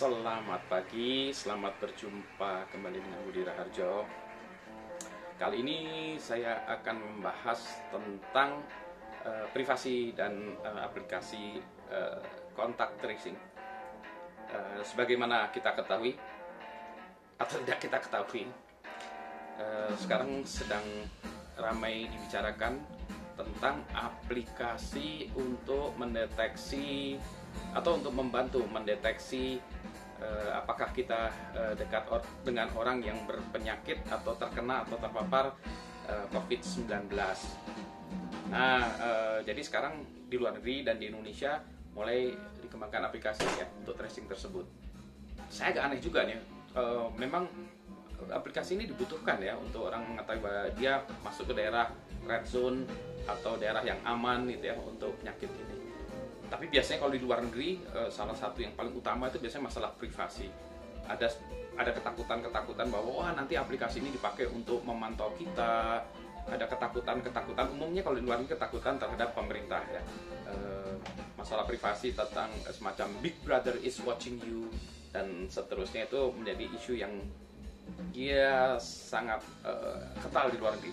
Selamat pagi, selamat berjumpa kembali dengan Budi Raharjo. Kali ini saya akan membahas tentang privasi dan aplikasi kontak tracing. Sebagaimana kita ketahui atau tidak kita ketahui, sekarang sedang ramai dibicarakan tentang aplikasi untuk mendeteksi atau untuk membantu mendeteksi apakah kita dekat dengan orang yang berpenyakit atau terkena atau terpapar COVID-19. Nah, jadi sekarang di luar negeri dan di Indonesia mulai dikembangkan aplikasi ya untuk tracing tersebut. Saya agak aneh juga nih, memang aplikasi ini dibutuhkan ya untuk orang mengetahui bahwa dia masuk ke daerah red zone atau daerah yang aman gitu ya untuk penyakit ini. Tapi biasanya kalau di luar negeri, salah satu yang paling utama itu biasanya masalah privasi. Ada ketakutan bahwa wah nanti aplikasi ini dipakai untuk memantau kita. Ada ketakutan umumnya kalau di luar negeri ketakutan terhadap pemerintah ya. Masalah privasi tentang semacam Big Brother is watching you dan seterusnya itu menjadi isu yang dia sangat kental di luar negeri.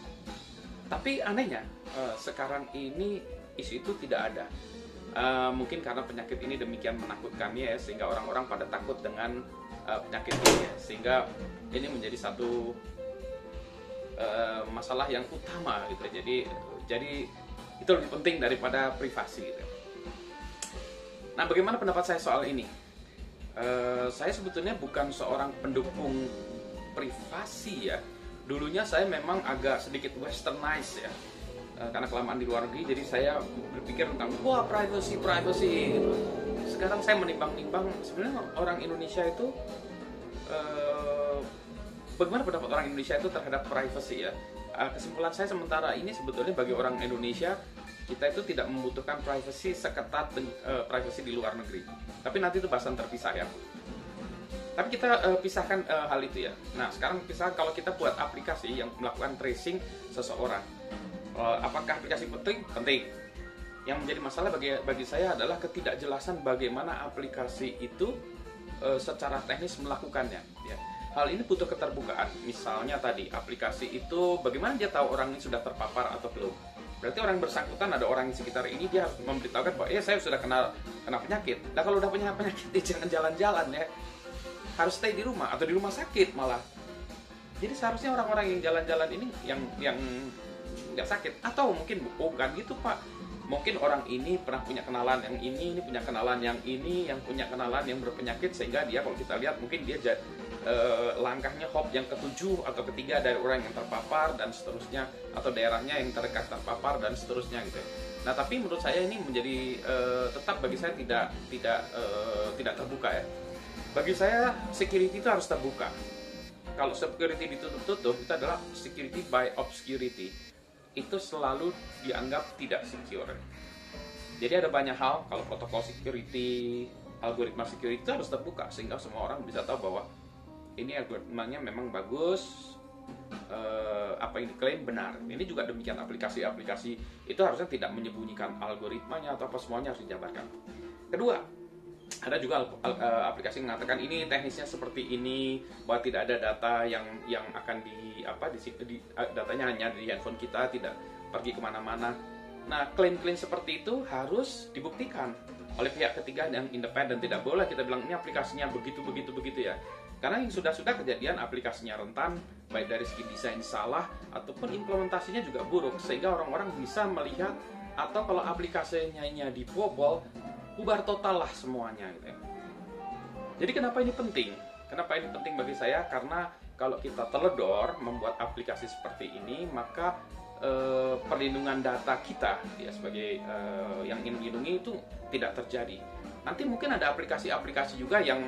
Tapi anehnya sekarang ini isu itu tidak ada. Mungkin karena penyakit ini demikian menakutkannya ya, sehingga orang-orang pada takut dengan penyakit ini ya, sehingga ini menjadi satu masalah yang utama gitu ya. Jadi itu lebih penting daripada privasi gitu. Nah, bagaimana pendapat saya soal ini? Saya sebetulnya bukan seorang pendukung privasi ya. Dulunya saya memang agak sedikit westernized ya, karena kelamaan di luar negeri, jadi saya berpikir tentang wah privacy gitu. Sekarang saya menimbang-nimbang sebenarnya orang Indonesia itu bagaimana pendapat orang Indonesia itu terhadap privacy ya. Kesimpulan saya sementara ini sebetulnya bagi orang Indonesia kita itu tidak membutuhkan privacy seketat privacy di luar negeri. Tapi nanti itu bahasan terpisah ya. Tapi kita pisahkan hal itu ya. Nah, sekarang pisahkan kalau kita buat aplikasi yang melakukan tracing seseorang. Apakah aplikasi penting? Penting. Yang menjadi masalah bagi saya adalah ketidakjelasan bagaimana aplikasi itu secara teknis melakukannya. Ya. Hal ini butuh keterbukaan. Misalnya tadi aplikasi itu bagaimana dia tahu orang ini sudah terpapar atau belum? Berarti orang bersangkutan, ada orang di sekitar ini, dia harus memberitahukan bahwa saya sudah kena penyakit. Nah, kalau udah punya penyakit jangan jalan-jalan ya. Harus stay di rumah atau di rumah sakit malah. Jadi seharusnya orang-orang yang jalan-jalan ini yang nggak sakit, atau mungkin bukan gitu Pak, mungkin orang ini pernah punya kenalan yang ini punya kenalan yang ini, yang punya kenalan yang berpenyakit, sehingga dia kalau kita lihat mungkin dia langkahnya hop yang ketujuh atau ketiga dari orang yang terpapar dan seterusnya, atau daerahnya yang terdekat terpapar dan seterusnya gitu. Nah, tapi menurut saya ini menjadi tetap bagi saya tidak terbuka ya. Bagi saya security itu harus terbuka. Kalau security ditutup-tutup, itu adalah security by obscurity. Itu selalu dianggap tidak secure. Jadi ada banyak hal, kalau protokol security, algoritma security itu harus terbuka sehingga semua orang bisa tahu bahwa ini algoritmanya memang bagus, apa yang diklaim benar. Ini juga demikian aplikasi-aplikasi itu harusnya tidak menyembunyikan algoritmanya atau apa, semuanya harus dijabarkan. Kedua, ada juga aplikasi yang mengatakan ini teknisnya seperti ini, bahwa tidak ada data yang akan datanya hanya di handphone kita, tidak pergi kemana-mana. Nah, klaim-klaim seperti itu harus dibuktikan oleh pihak ketiga yang independen. Tidak boleh kita bilang ini aplikasinya begitu ya. Karena yang sudah kejadian aplikasinya rentan, baik dari segi desain salah ataupun implementasinya juga buruk, sehingga orang-orang bisa melihat, atau kalau aplikasinya dibobol, bubar total lah semuanya gitu ya. Jadi kenapa ini penting? Kenapa ini penting bagi saya? Karena kalau kita teledor membuat aplikasi seperti ini, maka perlindungan data kita ya sebagai yang ingin dilindungi itu tidak terjadi. Nanti mungkin ada aplikasi-aplikasi juga yang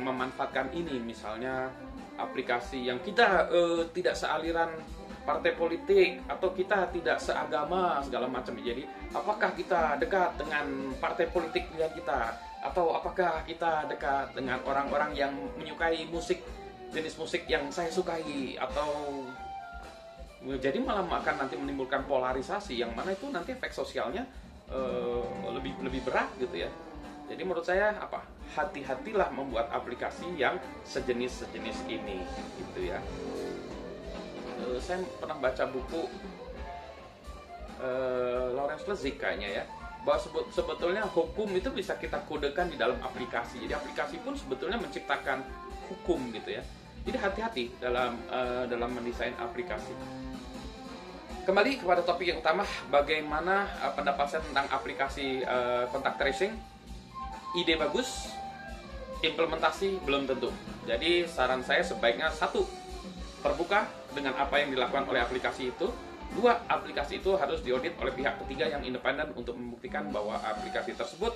memanfaatkan ini, misalnya aplikasi yang kita tidak sealiran partai politik, atau kita tidak seagama segala macam. Jadi apakah kita dekat dengan partai politik pilihan kita, atau apakah kita dekat dengan orang-orang yang menyukai jenis musik yang saya sukai, atau jadi malah akan nanti menimbulkan polarisasi yang mana itu nanti efek sosialnya lebih berat gitu ya. Jadi menurut saya apa? Hati-hatilah membuat aplikasi yang sejenis-sejenis ini, gitu ya. Saya pernah baca buku Lawrence Lessig kayaknya ya, bahwa sebetulnya hukum itu bisa kita kodekan di dalam aplikasi. Jadi aplikasi pun sebetulnya menciptakan hukum gitu ya. Jadi hati-hati dalam mendesain aplikasi. Kembali kepada topik yang utama, bagaimana pendapat saya tentang aplikasi contact tracing. Ide bagus, implementasi belum tentu. Jadi saran saya sebaiknya satu, terbuka dengan apa yang dilakukan oleh aplikasi itu. Dua, aplikasi itu harus diaudit oleh pihak ketiga yang independen untuk membuktikan bahwa aplikasi tersebut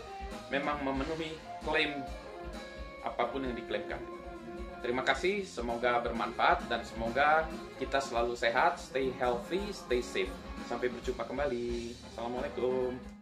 memang memenuhi klaim apapun yang diklaimkan. Terima kasih, semoga bermanfaat dan semoga kita selalu sehat, stay healthy, stay safe. Sampai berjumpa kembali. Assalamualaikum.